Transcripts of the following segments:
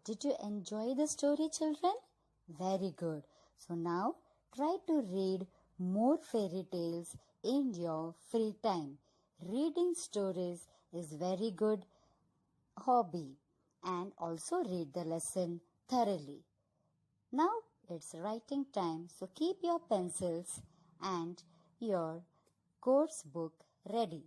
Did you enjoy the story, children? Very good. So now try to read more fairy tales in your free time. Reading stories is very good hobby, and also read the lesson thoroughly. Now it's writing time, so keep your pencils and your course book ready.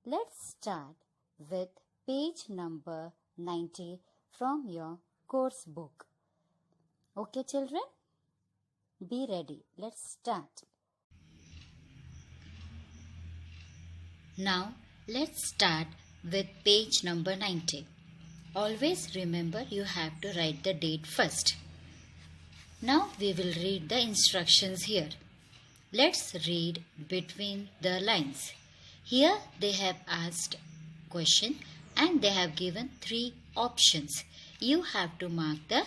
Let's start with page number 90 from your course book. Okay, children? Be ready. Let's start. Now, let's start with page number 90. Always remember you have to write the date first. Now we will read the instructions here. Let's read between the lines. Here they have asked question and they have given 3 options. You have to mark the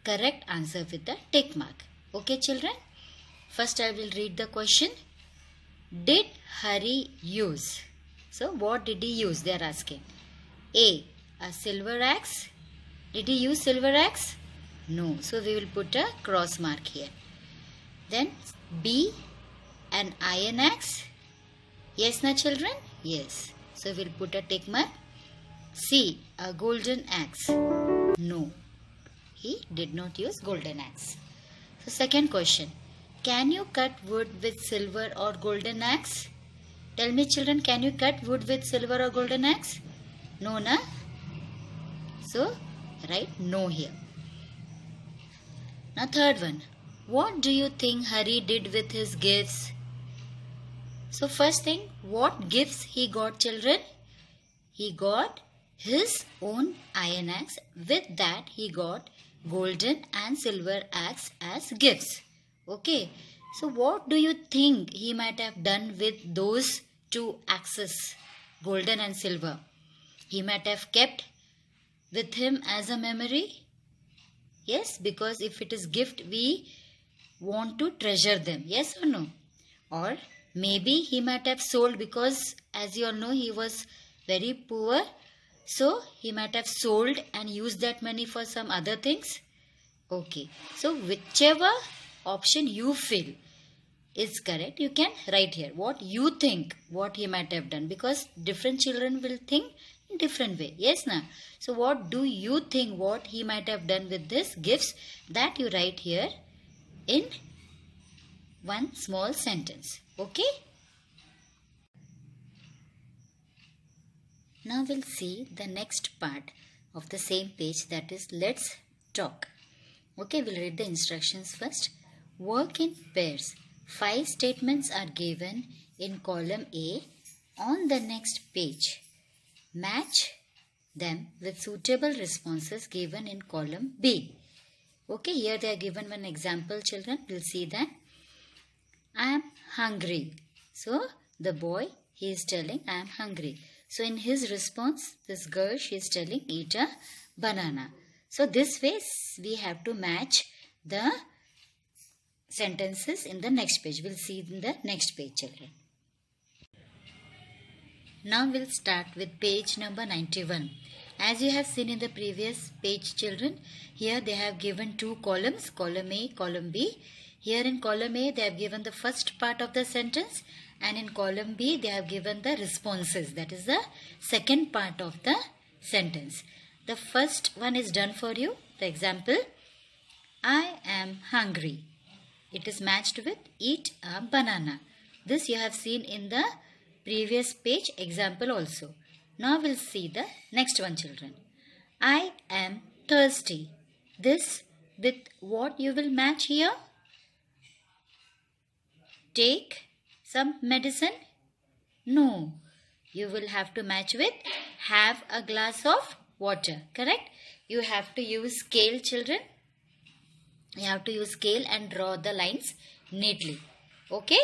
correct answer with the tick mark. Okay, children? First I will read the question. Did Hari use? So what did he use? They are asking. A silver axe. Did he use silver axe? No. So we will put a cross mark here. Then B, an iron axe. Yes, na children? Yes. So we'll put a tick mark. C, a golden axe. No. He did not use golden axe. So second question. Can you cut wood with silver or golden axe? Tell me, children, can you cut wood with silver or golden axe? No, na? So write no here. Now third one. What do you think Hari did with his gifts? So first thing, what gifts he got, children? He got his own iron axe. With that he got golden and silver axe as gifts. Okay. So what do you think he might have done with those 2 axes, golden and silver? He might have kept with him as a memory. Yes, because if it is gift, we want to treasure them. Yes or no? Or maybe he might have sold, because as you all know, he was very poor. So he might have sold and used that money for some other things. Okay. So whichever option you feel is correct, you can write here what you think what he might have done, because different children will think in different way. Yes, na? So what do you think what he might have done with this gifts, that you write here in one small sentence. Okay. Now we'll see the next part of the same page, that is let's talk. Okay, we'll read the instructions first. Work in pairs. 5 statements are given in column A on the next page. Match them with suitable responses given in column B. Okay, here they are given one example, children. We'll see that. I am hungry. So the boy, he is telling I am hungry. So in his response, this girl, she is telling eat a banana. So this way we have to match the sentences in the next page. We'll see in the next page, children. Now we'll start with page number 91. As you have seen in the previous page, children, here they have given 2 columns, column A, column B. Here in column A, they have given the first part of the sentence, and in column B, they have given the responses. That is the second part of the sentence. The first one is done for you. The example, I am hungry. It is matched with eat a banana. This you have seen in the previous page example also. Now we'll see the next one, children. I am thirsty. This with what you will match here? Take some medicine? No. You will have to match with have a glass of water. Correct? You have to use scale, children. You have to use scale and draw the lines neatly. Okay?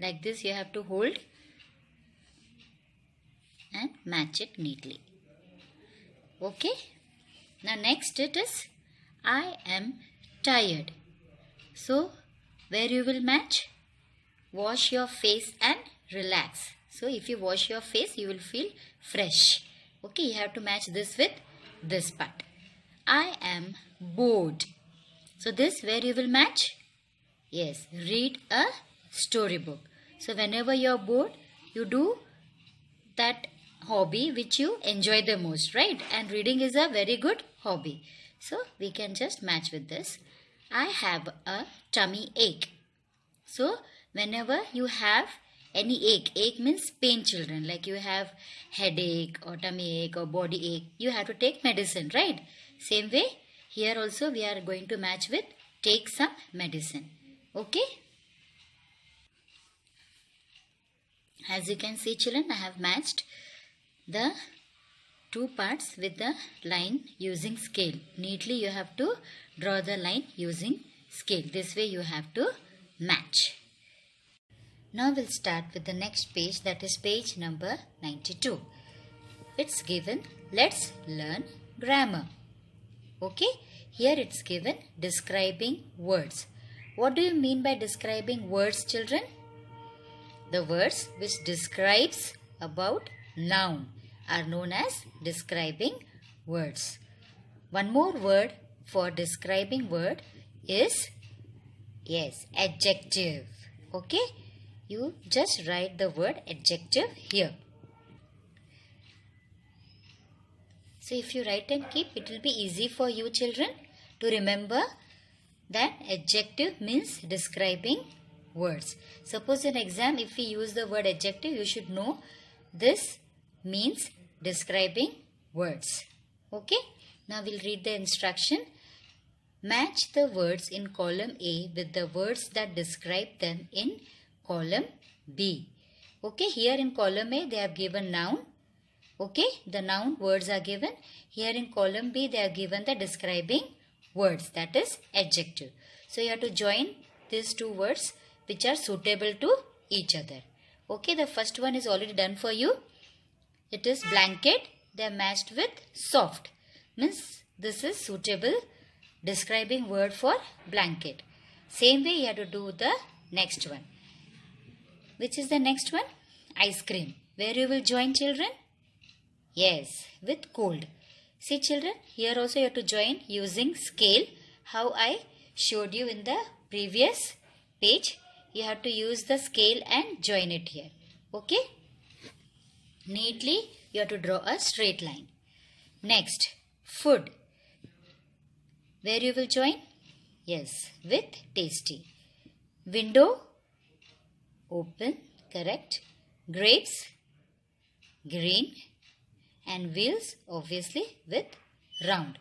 Like this you have to hold and match it neatly. Okay? Now next it is I am tired. So where you will match? Wash your face and relax. So if you wash your face, you will feel fresh. Okay, you have to match this with this part. I am bored. So this where you will match? Yes, read a storybook. So whenever you are bored, you do that hobby which you enjoy the most, right? And reading is a very good hobby. So we can just match with this. I have a tummy ache. So whenever you have any ache means pain, children, like you have headache or tummy ache or body ache, you have to take medicine, right? Same way, here also we are going to match with take some medicine. Okay? As you can see, children, I have matched the two parts with the line using scale. Neatly you have to draw the line using scale. This way you have to match. Now we'll start with the next page, that is page number 92. It's given, let's learn grammar. Okay, here it's given describing words. What do you mean by describing words, children? The words which describes about noun are known as describing words. One more word for describing word is, yes, adjective. Okay, you just write the word adjective here. So if you write and keep, it will be easy for you, children, to remember that adjective means describing words. Suppose in exam, if we use the word adjective, you should know this means describing words. Okay, now we'll read the instruction. Match the words in column A with the words that describe them in column B. Okay, here in column A they have given noun. Okay, the noun words are given. Here in column B they have given the describing words, that is adjective. So you have to join these two words which are suitable to each other. Okay, the first one is already done for you. It is blanket. They are matched with soft. Means this is suitable describing word for blanket. Same way you have to do the next one. Which is the next one? Ice cream. Where you will join, children? Yes, with cold. See, children, here also you have to join using scale. How I showed you in the previous page. You have to use the scale and join it here. Okay? Neatly you have to draw a straight line. Next, food. Where you will join? Yes, with tasty. Window, open, correct. Grapes, green. And wheels, obviously with round.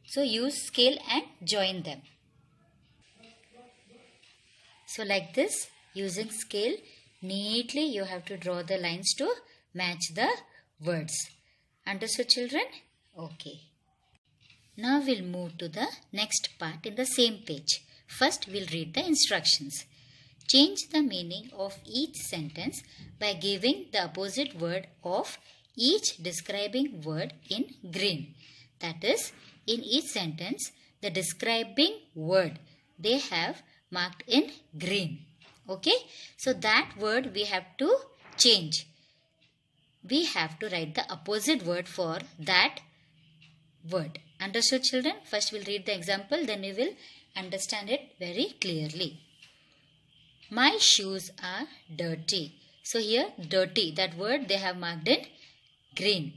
So use scale and join them. So like this, using scale, neatly you have to draw the lines to match the words. Understood, children? Okay. Now we'll move to the next part in the same page. First we'll read the instructions. Change the meaning of each sentence by giving the opposite word of each describing word in green. That is, in each sentence, the describing word they have marked in green. Okay, so that word we have to change. We have to write the opposite word for that word. Understood, children? First we'll read the example, then we will understand it very clearly. My shoes are dirty. So here dirty, that word they have marked in green.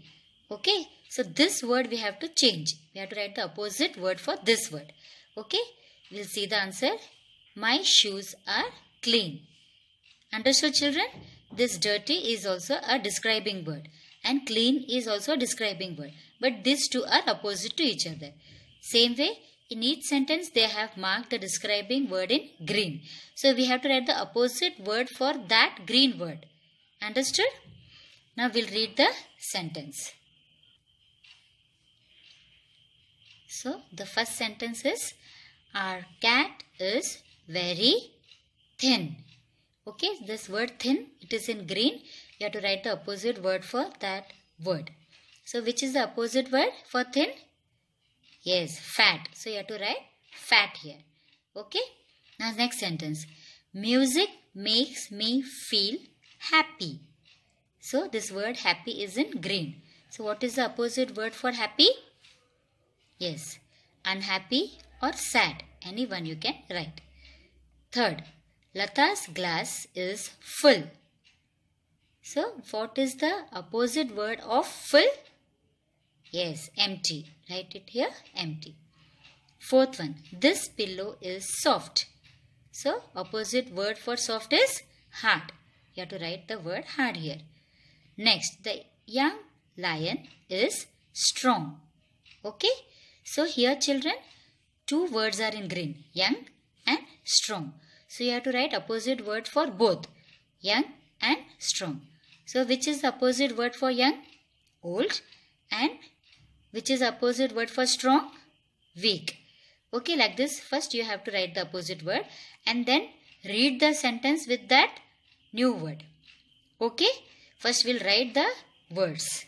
Okay, so this word we have to change. We have to write the opposite word for this word. Okay, we'll see the answer. My shoes are clean. Understood, children? This dirty is also a describing word and clean is also a describing word. But these two are opposite to each other. Same way, in each sentence they have marked the describing word in green. So we have to write the opposite word for that green word. Understood? Now we'll read the sentence. So the first sentence is, our cat is very thin. Okay, this word thin, it is in green. You have to write the opposite word for that word. So which is the opposite word for thin? Yes, fat. So you have to write fat here. Okay. Now next sentence. Music makes me feel happy. So this word happy is in green. So what is the opposite word for happy? Yes, unhappy or sad. Any one you can write. Third, Lata's glass is full. So what is the opposite word of full? Yes, empty. Write it here, empty. Fourth one, this pillow is soft. So opposite word for soft is hard. You have to write the word hard here. Next, the young lion is strong. Okay. So here children, two words are in green, young and strong. So you have to write opposite word for both, young and strong. So which is the opposite word for young? Old. And which is opposite word for strong? Weak. Okay, like this, first you have to write the opposite word and then read the sentence with that new word. Okay, first we'll write the words.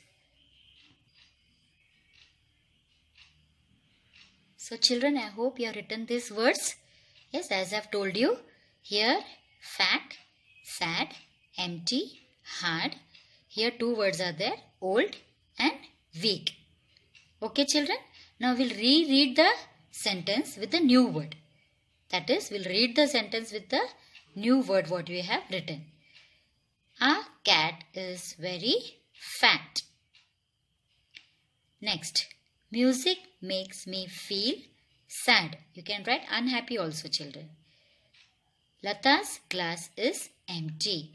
So children, I hope you have written these words. Yes, as I have told you, here fat, sad, empty, hard. Here two words are there, old and weak. Okay children, now we'll reread the sentence with the new word. That is, we'll read the sentence with the new word what we have written. A cat is very fat. Next, music makes me feel sad. You can write unhappy also children. Lata's glass is empty.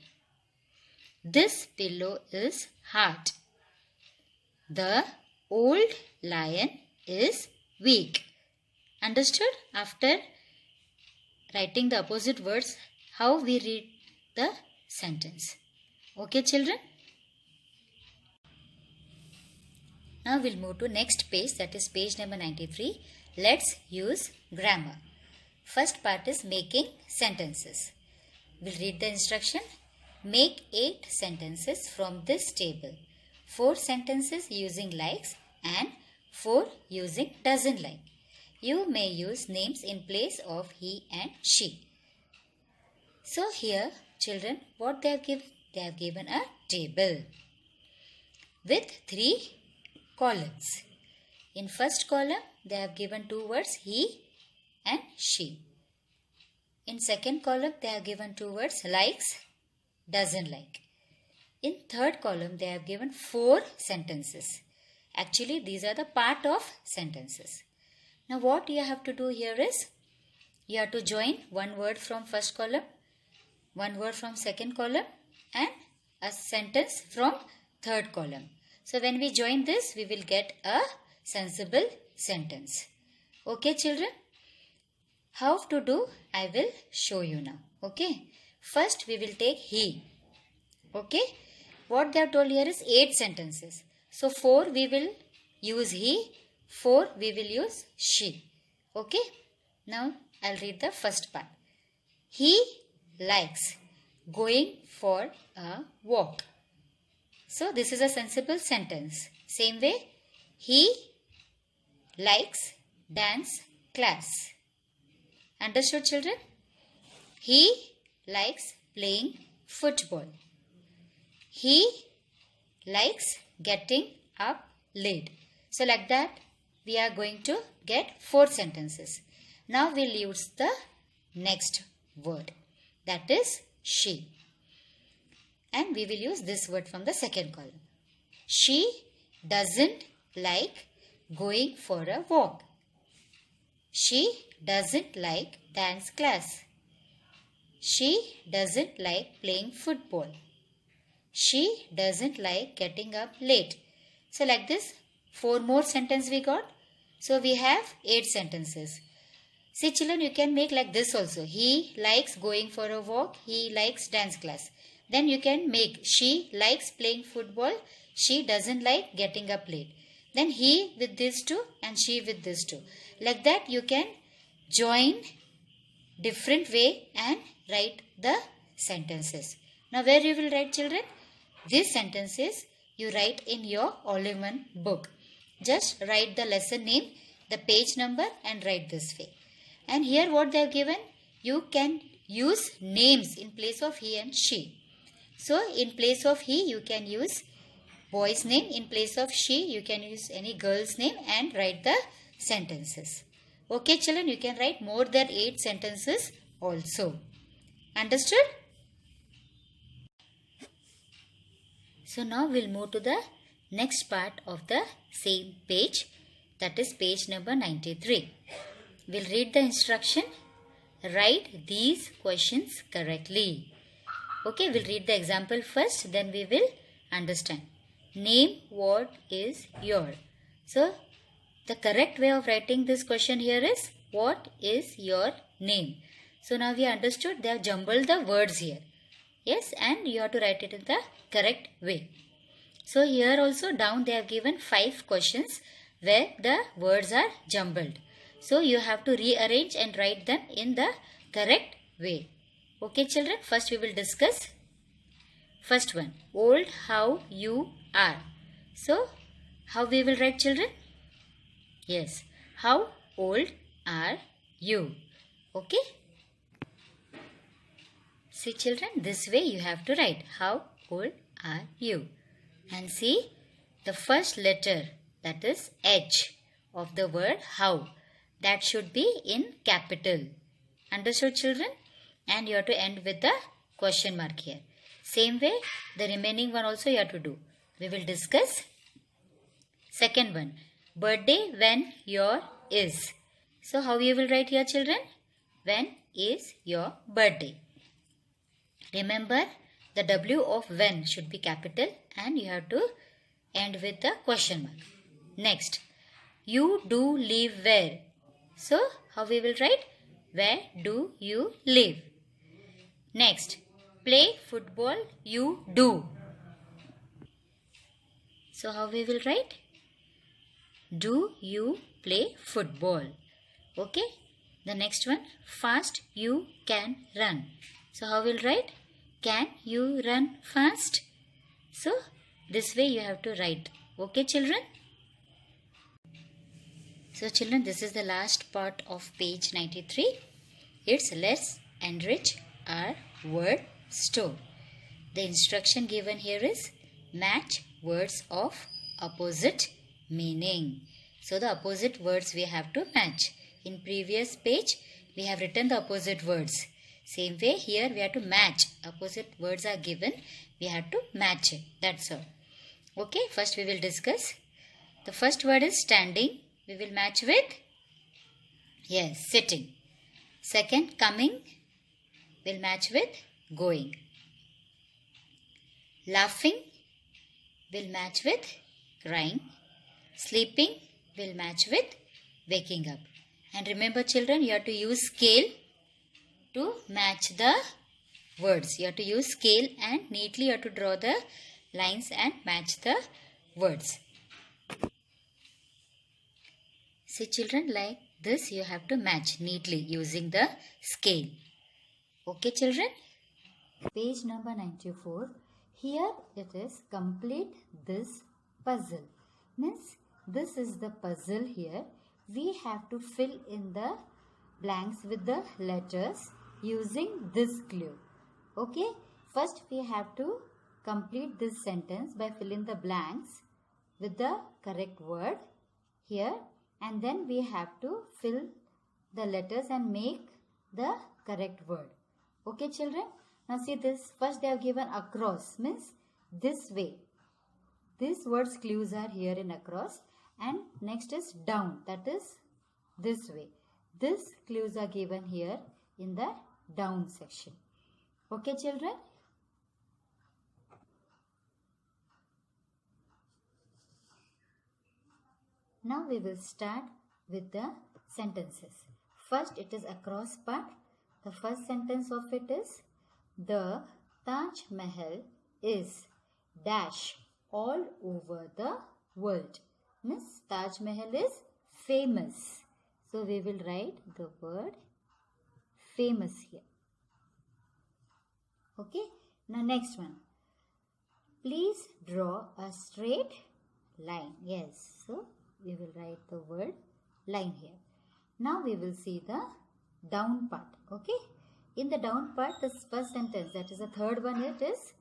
This pillow is hard. The old lion is weak. Understood? After writing the opposite words, how we read the sentence. Okay children? Now we'll move to next page, that is page number 93. Let's use grammar. First part is making sentences. We'll read the instruction. Make 8 sentences from this table. 4 sentences using likes and 4 using doesn't like. You may use names in place of he and she. So here children, what they have given? They have given a table with 3 columns. In first column, they have given 2 words, he and she. In second column, they have given 2 words, likes, doesn't like. In third column, they have given 4 sentences. Actually, these are the part of sentences. Now, what you have to do here is, you have to join one word from first column, one word from second column, and a sentence from third column. So when we join this, we will get a sensible sentence. Okay children? How to do, I will show you now. Okay? First we will take he. Okay? What they have told here is 8 sentences. So 4 we will use he, 4 we will use she. Okay? Now I'll read the first part. He likes going for a walk. So this is a sensible sentence. Same way, he likes dance class. Understood children? He likes playing football. He likes getting up late. So like that, we are going to get 4 sentences. Now we'll use the next word. That is she. And we will use this word from the second column. She doesn't like going for a walk. She doesn't like dance class. She doesn't like playing football. She doesn't like getting up late. So like this, 4 more sentences we got. So we have 8 sentences. See children, you can make like this also. He likes going for a walk. He likes dance class. Then you can make she likes playing football. She doesn't like getting up late. Then he with these 2 and she with these 2. Like that you can join different way and write the sentences. Now where you will write children? These sentences you write in your all-in-one book. Just write the lesson name, the page number and write this way. And here what they have given, you can use names in place of he and she. So in place of he you can use boy's name. In place of she, you can use any girl's name and write the sentences. Okay children, you can write more than 8 sentences also. Understood? So now we'll move to the next part of the same page, that is page number 93. We'll read the instruction. Write these questions correctly. Okay, we'll read the example first, then we will understand. Name what is your. So, the correct way of writing this question here is, what is your name? So, now we understood they have jumbled the words here. Yes, and you have to write it in the correct way. So, here also down they have given 5 questions where the words are jumbled. So, you have to rearrange and write them in the correct way. Okay children, first we will discuss. First one, old, how you are. So, how we will write children? Yes, how old are you? Okay. See children, this way you have to write. How old are you? And see the first letter, that is H of the word how. That should be in capital. Understood children? And you have to end with the question mark here. Same way, the remaining one also you have to do. We will discuss. Second one, birthday when your is. So how you will write here children? When is your birthday? Remember, the W of when should be capital and you have to end with the question mark. Next, you do live where? So, how we will write? Where do you live? Next, play football you do. So, how we will write? Do you play football? Okay. The next one, fast you can run. So, how we'll write? Can you run fast? So, this way you have to write. Okay, children? So, children, this is the last part of page 93. It's let's enrich our word store. The instruction given here is match words of opposite meaning. So, the opposite words we have to match. In previous page, we have written the opposite words. Same way here we have to match. Opposite words are given. We have to match it. That's all. Okay, first we will discuss. The first word is standing. We will match with, yes, sitting. Second, coming. We'll match with going. Laughing. We'll match with crying. Sleeping. We'll match with waking up. And remember children, you have to use scale to match the words. You have to use scale and neatly you have to draw the lines and match the words. See children, like this you have to match neatly using the scale. Okay children? Page number 94. Here it is complete this puzzle. Means this is the puzzle here. We have to fill in the blanks with the letters using this clue. Okay? First we have to complete this sentence by filling the blanks with the correct word here. And then we have to fill the letters and make the correct word. Okay children? Now see this. First they have given across. Means this way. These words clues are here in across. And next is down. That is this way. These clues are given here in the down section. Okay children? Now we will start with the sentences. First it is across part. The first sentence of it is, the Taj Mahal is dash all over the world. Means Taj Mahal is famous. So we will write the word famous here. Okay. Now next one. Please draw a straight line. Yes. So we will write the word line here. Now we will see the down part. Okay. In the down part, the first sentence, that is the third one, it is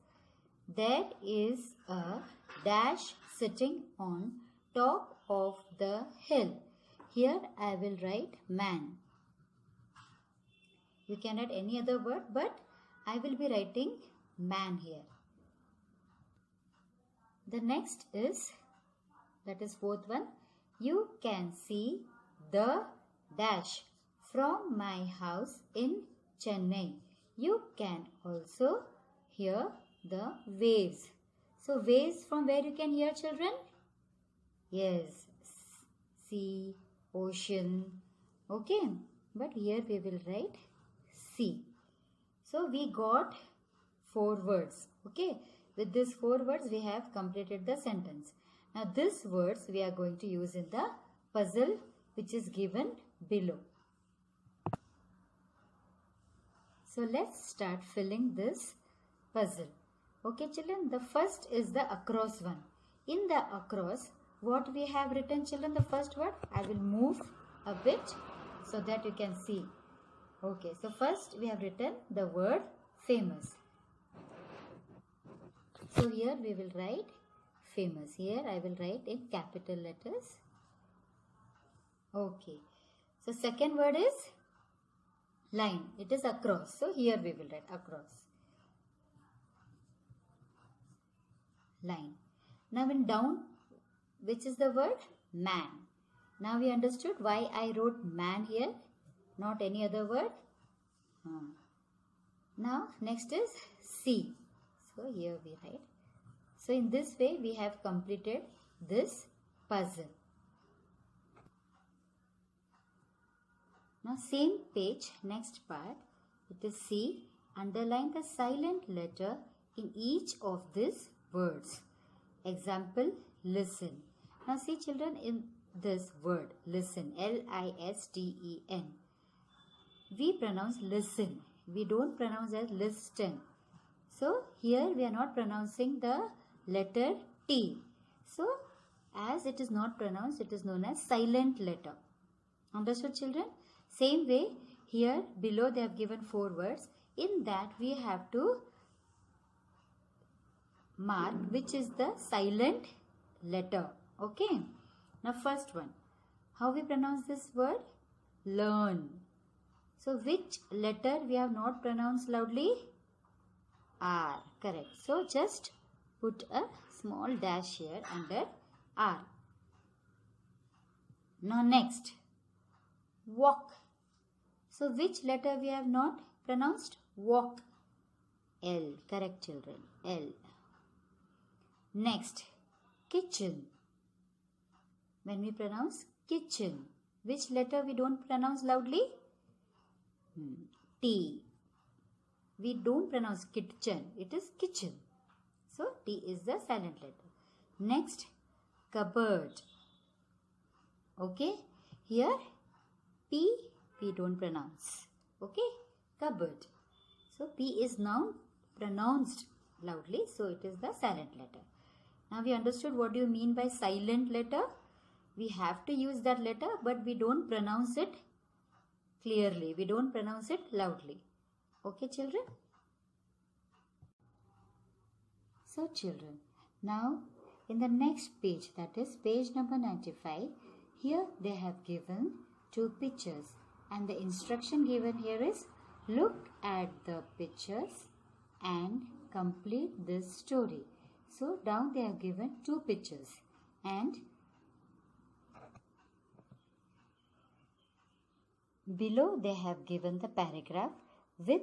There is a dash sitting on top of the hill. Here I will write man. You can write any other word, but I will be writing man here. The next is, that is fourth one. You can see the dash from my house in Chennai. You can also hear the waves. So waves, from where you can hear, children? Yes, sea, ocean. Okay, but here we will write sea. So we got 4 words. Okay, with these 4 words we have completed the sentence. Now these words we are going to use in the puzzle which is given below. So let's start filling this puzzle. Okay children, the first is the across one. In the across, what we have written, children, the first word, I will move a bit so that you can see. Okay, so first we have written the word famous. So here we will write famous. Here I will write in capital letters. Okay, so second word is line. It is across. So here we will write across. Line. Now in down, which is the word? Man. Now we understood why I wrote man here, not any other word. Now next is sea. So here we write. So in this way we have completed this puzzle. Now same page, next part, it is C. Underline the silent letter in each of these words. Example, listen. Now see children, in this word listen, L-I-S-T-E-N, we pronounce listen. We don't pronounce as listen. So here we are not pronouncing the letter T. So as it is not pronounced, it is known as silent letter. Understood children? Same way, here below they have given 4 words. In that we have to mark which is the silent letter. Okay. Now first one. How we pronounce this word? Learn. So which letter we have not pronounced loudly? R. Correct. So just put a small dash here under R. Now next. Walk. So which letter we have not pronounced? Walk. L. Correct children. L. Next. Kitchen. When we pronounce kitchen, which letter we don't pronounce loudly? T. We don't pronounce kitchen. It is kitchen. So T is the silent letter. Next. Cupboard. Okay. Here P we don't pronounce. Okay. Cupboard. So P is now pronounced loudly. So it is the silent letter. Now we understood what do you mean by silent letter. We have to use that letter, but we don't pronounce it clearly. We don't pronounce it loudly. Okay children. So children, now in the next page, that is page number 95, here they have given 2 pictures. And the instruction given here is, look at the pictures and complete this story. So down they have given 2 pictures and below they have given the paragraph with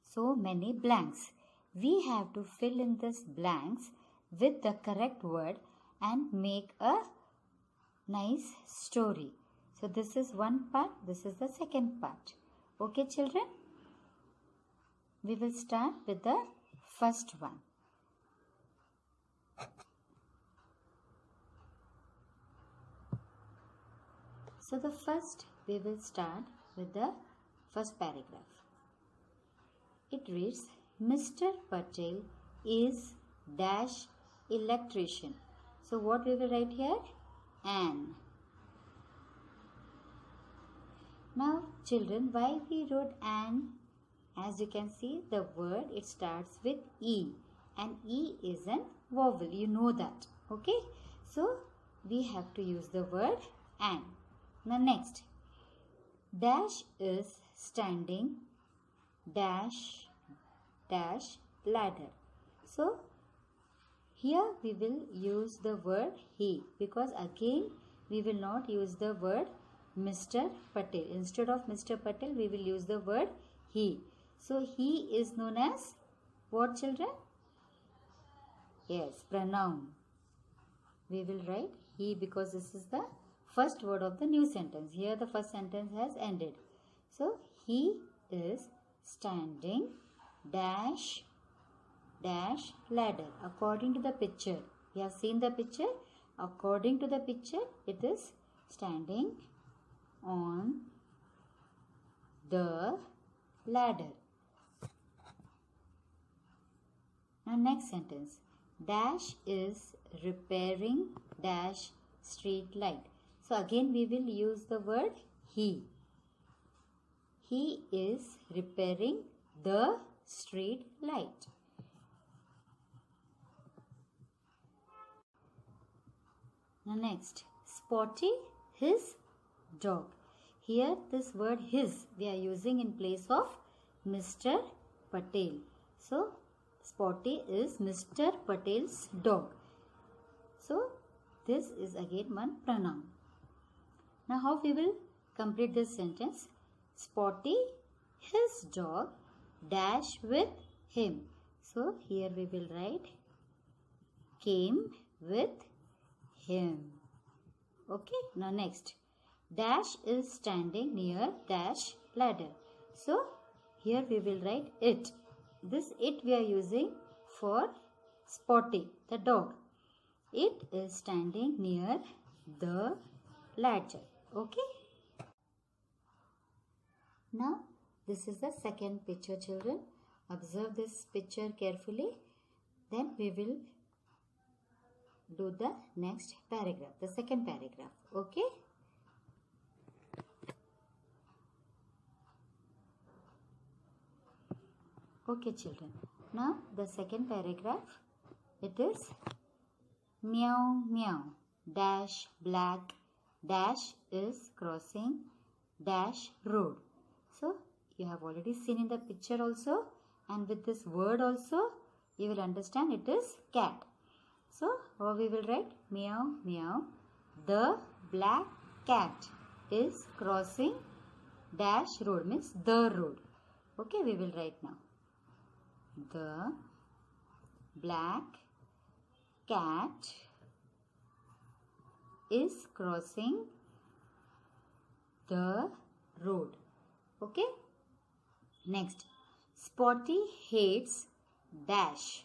so many blanks. We have to fill in these blanks with the correct word and make a nice story. So this is one part, this is the second part. Okay children? We will start with the first one. So the first, we will start with the first paragraph. It reads, Mr. Patel is dash electrician. So what we will write here? An. Now children, why we wrote an? As you can see, the word, it starts with E and E is an vowel. You know that. Okay. So we have to use the word and. Now next. Dash is standing dash dash ladder. So here we will use the word he, because again we will not use the word Mr. Patel. Instead of Mr. Patel we will use the word he. So he is known as what, children? Yes, pronoun. We will write he because this is the first word of the new sentence. Here the first sentence has ended. So he is standing dash dash ladder. According to the picture, we have seen the picture. According to the picture, it is standing on the ladder. Now next sentence. Dash is repairing dash street light. So again we will use the word he. He is repairing the street light. Now next. Spotty his dog. Here this word his we are using in place of Mr. Patel. So Spotty is Mr. Patel's dog. So this is again one pronoun. Now how we will complete this sentence? Spotty his dog dash with him. So here we will write came with him. Okay. Now next. Dash is standing near dash ladder. So here we will write it. This it we are using for Spotty, the dog. It is standing near the ladder. Okay. Now this is the second picture, children. Observe this picture carefully. Then we will do the next paragraph, the second paragraph. Okay. Okay, children. Now the second paragraph, it is meow meow dash black dash is crossing dash road. So you have already seen in the picture also, and with this word also you will understand it is cat. So how we will write meow meow the black cat is crossing dash road, means the road. Okay, we will write now. The black cat is crossing the road. Okay. Next. Spotty hates dash.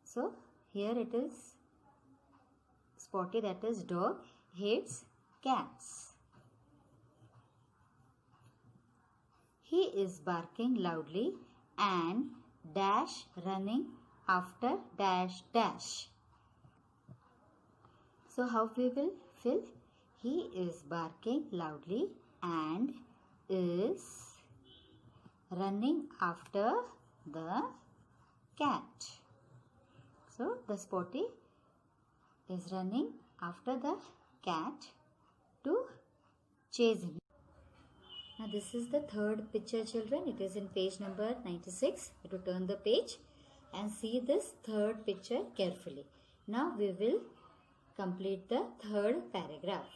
So here it is Spotty, that is dog, hates cats. He is barking loudly and dash running after dash dash. So how we will fill? He is barking loudly and is running after the cat. So the Spotty is running after the cat to chase him. Now this is the third picture, children. It is in page number 96. You have to turn the page and see this third picture carefully. Now we will complete the third paragraph.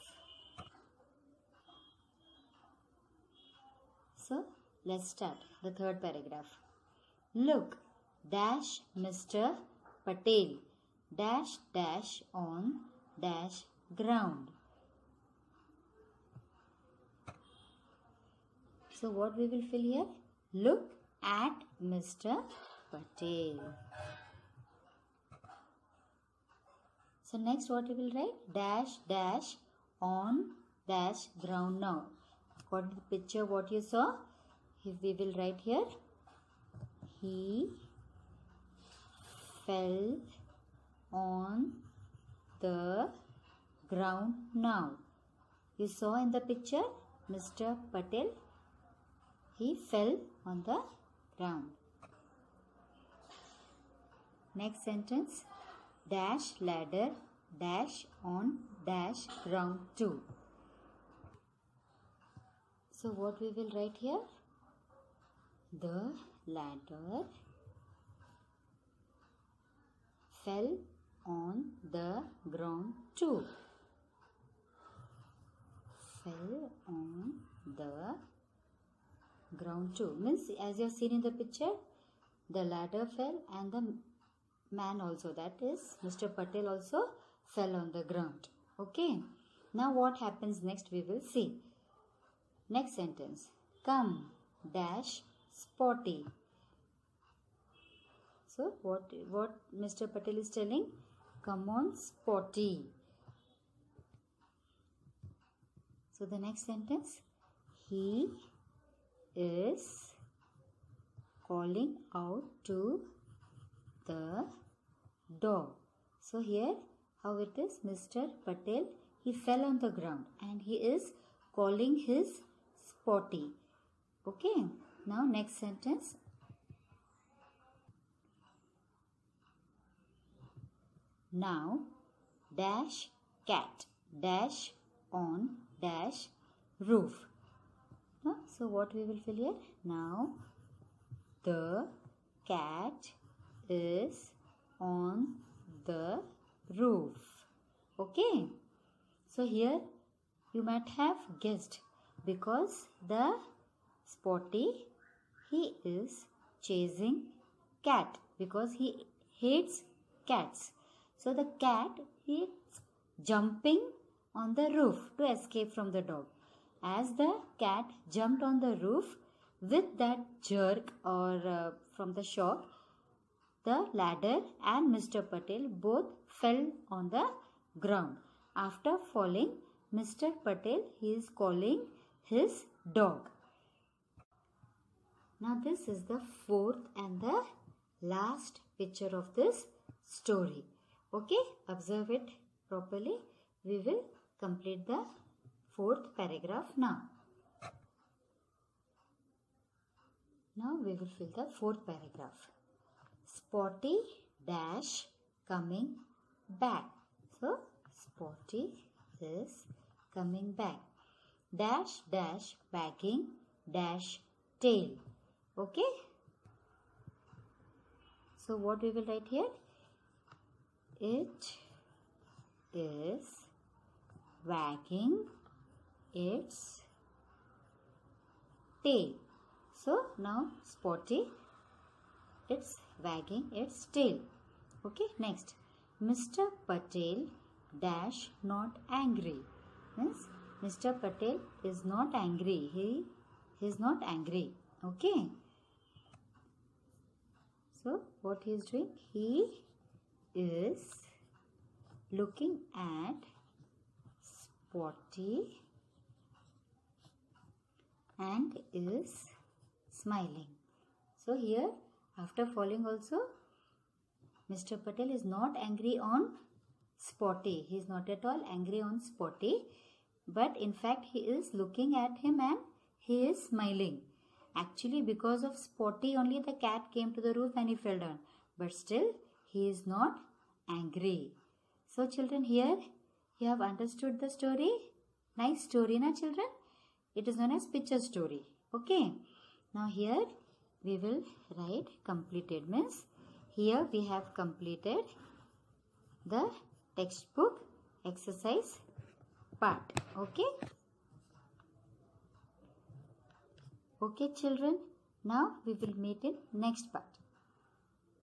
So let's start the third paragraph. Look, dash Mr. Patel dash dash on dash ground. So what we will fill here? Look at Mr. Patel. So next what we will write? Dash dash on dash ground now. According to the picture what you saw, we will write here. He fell on the ground now. You saw in the picture Mr. Patel. He fell on the ground. Next sentence. Dash ladder dash on dash ground 2. So what we will write here? The ladder fell on the ground 2. Fell on the ground 2 means, as you have seen in the picture, the ladder fell and the man also, that is Mr. Patel, also fell on the ground. Okay. Now what happens next we will see. Next sentence. Come dash Spotty. So what Mr. Patel is telling? Come on Spotty. So the next sentence. He is calling out to the dog. So here how it is, Mr. Patel, he fell on the ground and he is calling his Spotty. Okay. Now next sentence. Now dash cat dash on dash roof. So what we will fill here? Now the cat is on the roof. Okay. So here you might have guessed, because the Spotty, he is chasing cat because he hates cats. So the cat is jumping on the roof to escape from the dog. As the cat jumped on the roof, with that jerk or from the shock, the ladder and Mr. Patel both fell on the ground. After falling, Mr. Patel, he is calling his dog. Now this is the fourth and the last picture of this story. Okay, observe it properly. We will complete the fourth paragraph now. Now we will fill the fourth paragraph. Spotty dash coming back. So Spotty is coming back. Dash dash wagging dash tail. Okay. So what we will write here? It is wagging its tail. So now Spotty, it's wagging its tail. Okay, next. Mr. Patel dash not angry. Means Mr. Patel is not angry. He is not angry. Okay. So what he is doing? He is looking at Spotty and is smiling. So here, after falling also, Mr. Patel is not angry on Spotty. He is not at all angry on Spotty, but in fact he is looking at him and he is smiling. Actually, because of Spotty only the cat came to the roof and he fell down. But still he is not angry. So children, here you have understood the story. Nice story, na children? It is known as picture story. Okay. Now here we will write completed. Means here we have completed the textbook exercise part. Okay. Okay children. Now we will meet in next part.